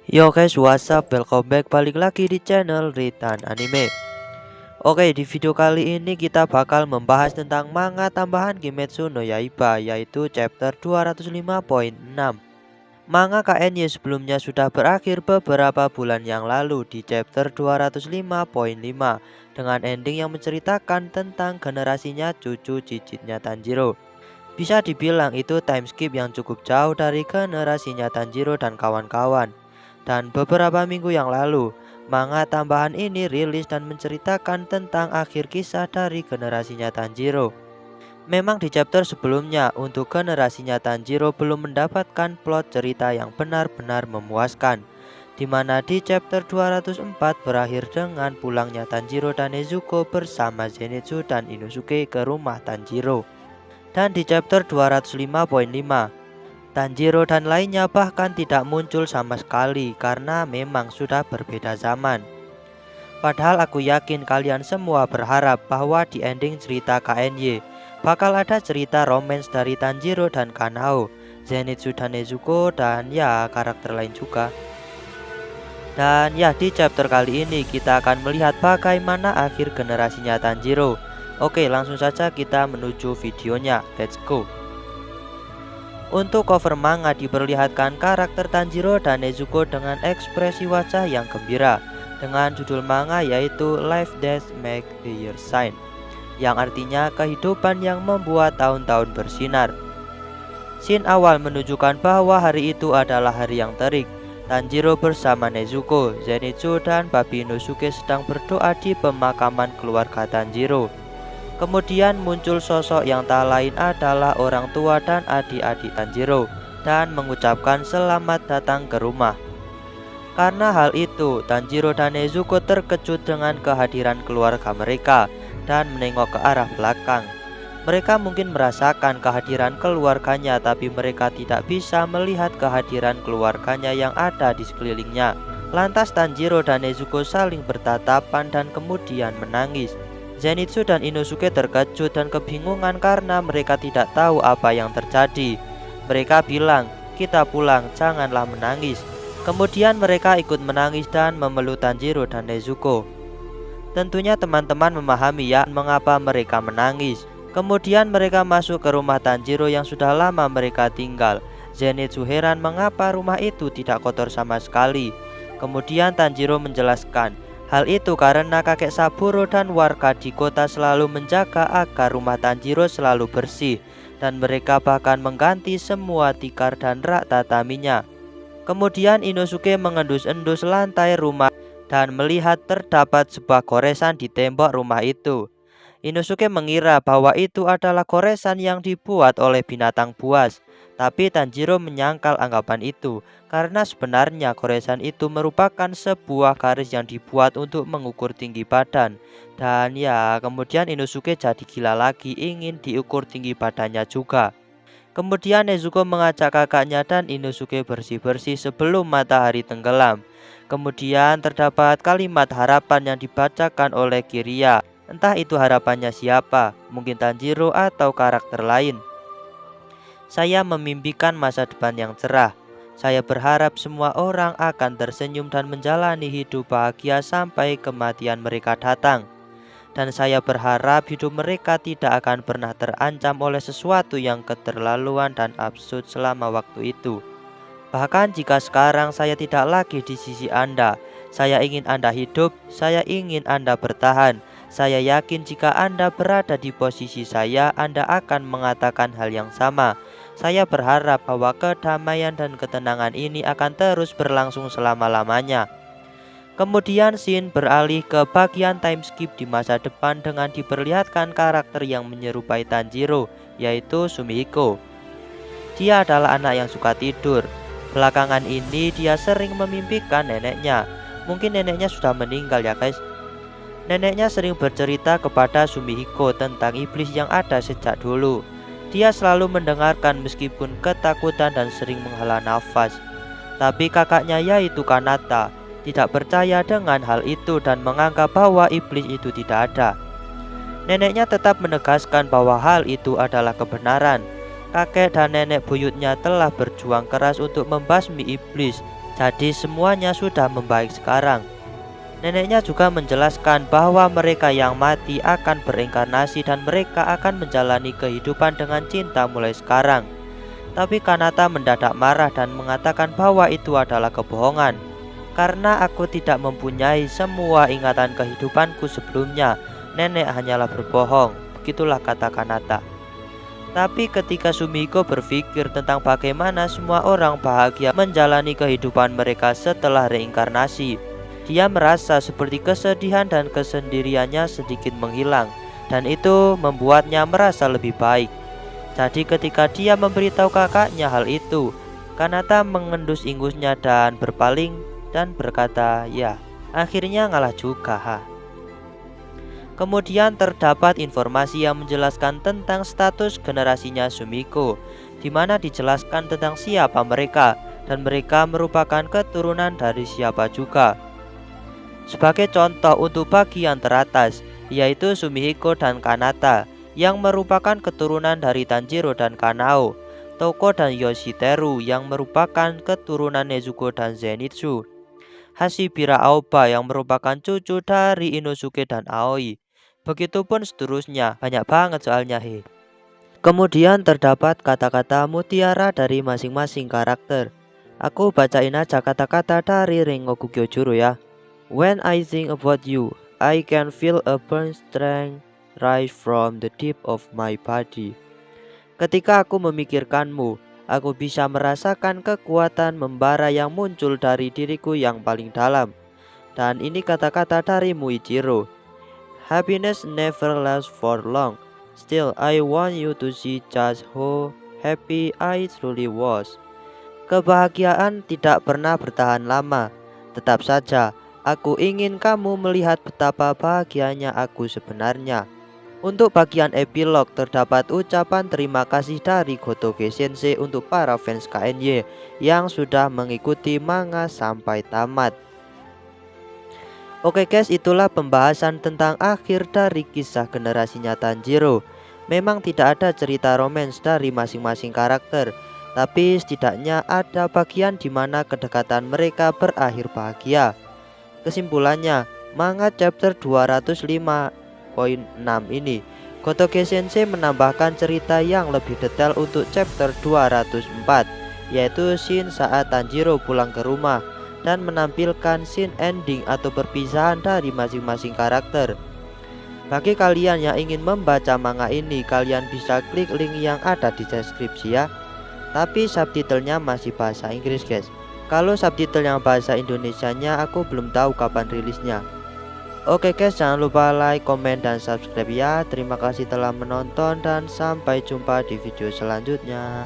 Yo guys, what's up? Welcome back, balik lagi di channel Ritan Anime. Oke, di video kali ini kita bakal membahas tentang manga tambahan Kimetsu no Yaiba, yaitu chapter 205.6. Manga KNY sebelumnya sudah berakhir beberapa bulan yang lalu di chapter 205.5 dengan ending yang menceritakan tentang generasinya cucu cicitnya Tanjiro. Bisa dibilang itu time skip yang cukup jauh dari generasinya Tanjiro dan kawan-kawan. Dan beberapa minggu yang lalu, manga tambahan ini rilis dan menceritakan tentang akhir kisah dari generasinya Tanjiro. Memang di chapter sebelumnya, untuk generasinya Tanjiro belum mendapatkan plot cerita yang benar-benar memuaskan, di mana di chapter 204 berakhir dengan pulangnya Tanjiro dan Nezuko bersama Zenitsu dan Inosuke ke rumah Tanjiro. Dan di chapter 205.5, Tanjiro dan lainnya bahkan tidak muncul sama sekali karena memang sudah berbeda zaman. Padahal aku yakin kalian semua berharap bahwa di ending cerita KNY bakal ada cerita romance dari Tanjiro dan Kanao, Zenitsu dan Nezuko, dan ya karakter lain juga. Dan ya, di chapter kali ini kita akan melihat bagaimana akhir generasinya Tanjiro. Oke, langsung saja kita menuju videonya, let's go. Untuk cover manga diperlihatkan karakter Tanjiro dan Nezuko dengan ekspresi wajah yang gembira dengan judul manga yaitu Life Death Make the Year Shine, yang artinya kehidupan yang membuat tahun-tahun bersinar. Scene awal menunjukkan bahwa hari itu adalah hari yang terik. Tanjiro bersama Nezuko, Zenitsu, dan Babi Inosuke sedang berdoa di pemakaman keluarga Tanjiro. Kemudian muncul sosok yang tak lain adalah orang tua dan adik-adik Tanjiro dan mengucapkan selamat datang ke rumah. Karena hal itu, Tanjiro dan Nezuko terkejut dengan kehadiran keluarga mereka dan menengok ke arah belakang. Mereka mungkin merasakan kehadiran keluarganya, tapi mereka tidak bisa melihat kehadiran keluarganya yang ada di sekelilingnya. Lantas Tanjiro dan Nezuko saling bertatapan dan kemudian menangis. Zenitsu dan Inosuke terkejut dan kebingungan karena mereka tidak tahu apa yang terjadi. Mereka bilang, "Kita pulang, janganlah menangis." Kemudian mereka ikut menangis dan memeluk Tanjiro dan Nezuko. Tentunya teman-teman memahami ya mengapa mereka menangis. Kemudian mereka masuk ke rumah Tanjiro yang sudah lama mereka tinggal. Zenitsu heran mengapa rumah itu tidak kotor sama sekali. Kemudian Tanjiro menjelaskan, hal itu karena kakek Saburo dan warga di kota selalu menjaga agar rumah Tanjiro selalu bersih, dan mereka bahkan mengganti semua tikar dan rak tataminya. Kemudian Inosuke mengendus-endus lantai rumah dan melihat terdapat sebuah goresan di tembok rumah itu. Inosuke mengira bahwa itu adalah goresan yang dibuat oleh binatang buas. Tapi Tanjiro menyangkal anggapan itu karena sebenarnya goresan itu merupakan sebuah garis yang dibuat untuk mengukur tinggi badan. Dan ya, kemudian Inosuke jadi gila lagi ingin diukur tinggi badannya juga. Kemudian Nezuko mengajak kakaknya dan Inosuke bersih-bersih sebelum matahari tenggelam. Kemudian terdapat kalimat harapan yang dibacakan oleh Kiriya. Entah itu harapannya siapa, mungkin Tanjiro atau karakter lain. Saya memimpikan masa depan yang cerah. Saya berharap semua orang akan tersenyum dan menjalani hidup bahagia sampai kematian mereka datang. Dan saya berharap hidup mereka tidak akan pernah terancam oleh sesuatu yang keterlaluan dan absurd selama waktu itu. Bahkan jika sekarang saya tidak lagi di sisi Anda, saya ingin Anda hidup, saya ingin Anda bertahan. Saya yakin jika Anda berada di posisi saya, Anda akan mengatakan hal yang sama. Saya berharap bahwa kedamaian dan ketenangan ini akan terus berlangsung selama-lamanya. Kemudian scene beralih ke bagian time skip di masa depan dengan diperlihatkan karakter yang menyerupai Tanjiro, yaitu Sumihiko. Dia adalah anak yang suka tidur. Belakangan ini dia sering memimpikan neneknya. Mungkin neneknya sudah meninggal ya guys. Neneknya sering bercerita kepada Sumihiko tentang iblis yang ada sejak dulu. Dia selalu mendengarkan meskipun ketakutan dan sering menghela nafas. Tapi kakaknya yaitu Kanata tidak percaya dengan hal itu dan menganggap bahwa iblis itu tidak ada. Neneknya tetap menegaskan bahwa hal itu adalah kebenaran. Kakek dan nenek buyutnya telah berjuang keras untuk membasmi iblis. Jadi semuanya sudah membaik sekarang. Neneknya juga menjelaskan bahwa mereka yang mati akan berinkarnasi dan mereka akan menjalani kehidupan dengan cinta mulai sekarang. Tapi Kanata mendadak marah dan mengatakan bahwa itu adalah kebohongan. Karena aku tidak mempunyai semua ingatan kehidupanku sebelumnya, nenek hanyalah berbohong. Begitulah kata Kanata. Tapi ketika Sumiko berpikir tentang bagaimana semua orang bahagia menjalani kehidupan mereka setelah reinkarnasi, dia merasa seperti kesedihan dan kesendiriannya sedikit menghilang, dan itu membuatnya merasa lebih baik. Jadi ketika dia memberitahu kakaknya hal itu, Kanata mengendus ingusnya dan berpaling dan berkata, "Ya, akhirnya ngalah juga, ha." Kemudian terdapat informasi yang menjelaskan tentang status generasinya Sumiko, di mana dijelaskan tentang siapa mereka, dan mereka merupakan keturunan dari siapa juga. Sebagai contoh untuk bagian teratas, yaitu Sumihiko dan Kanata, yang merupakan keturunan dari Tanjiro dan Kanao, Toko dan Yoshiteru yang merupakan keturunan Nezuko dan Zenitsu, Hashibira Aoba yang merupakan cucu dari Inosuke dan Aoi. Begitupun seterusnya, banyak banget soalnya he. Kemudian terdapat kata-kata mutiara dari masing-masing karakter. Aku bacain aja kata-kata dari Rengoku Gyojuro ya. When I think about you, I can feel a burn strength rise from the deep of my body. Ketika aku memikirkanmu, aku bisa merasakan kekuatan membara yang muncul dari diriku yang paling dalam. Dan ini kata-kata dari Muichiro. Happiness never lasts for long. Still, I want you to see just how happy I truly was. Kebahagiaan tidak pernah bertahan lama. Tetap saja, aku ingin kamu melihat betapa bahagianya aku sebenarnya. Untuk bagian epilog terdapat ucapan terima kasih dari Gotoge Sensei untuk para fans KNY yang sudah mengikuti manga sampai tamat. Oke guys, itulah pembahasan tentang akhir dari kisah generasinya Tanjiro. Memang tidak ada cerita romans dari masing-masing karakter, tapi setidaknya ada bagian di mana kedekatan mereka berakhir bahagia. Kesimpulannya, manga chapter 205.6 ini, Gotoge Sensei menambahkan cerita yang lebih detail untuk chapter 204, yaitu scene saat Tanjiro pulang ke rumah dan menampilkan scene ending atau perpisahan dari masing-masing karakter. Bagi kalian yang ingin membaca manga ini, kalian bisa klik link yang ada di deskripsi ya. Tapi subtitlenya masih bahasa Inggris guys. Kalau subtitle yang bahasa Indonesianya aku belum tahu kapan rilisnya. Oke guys, jangan lupa like, komen, dan subscribe ya. Terima kasih telah menonton dan sampai jumpa di video selanjutnya.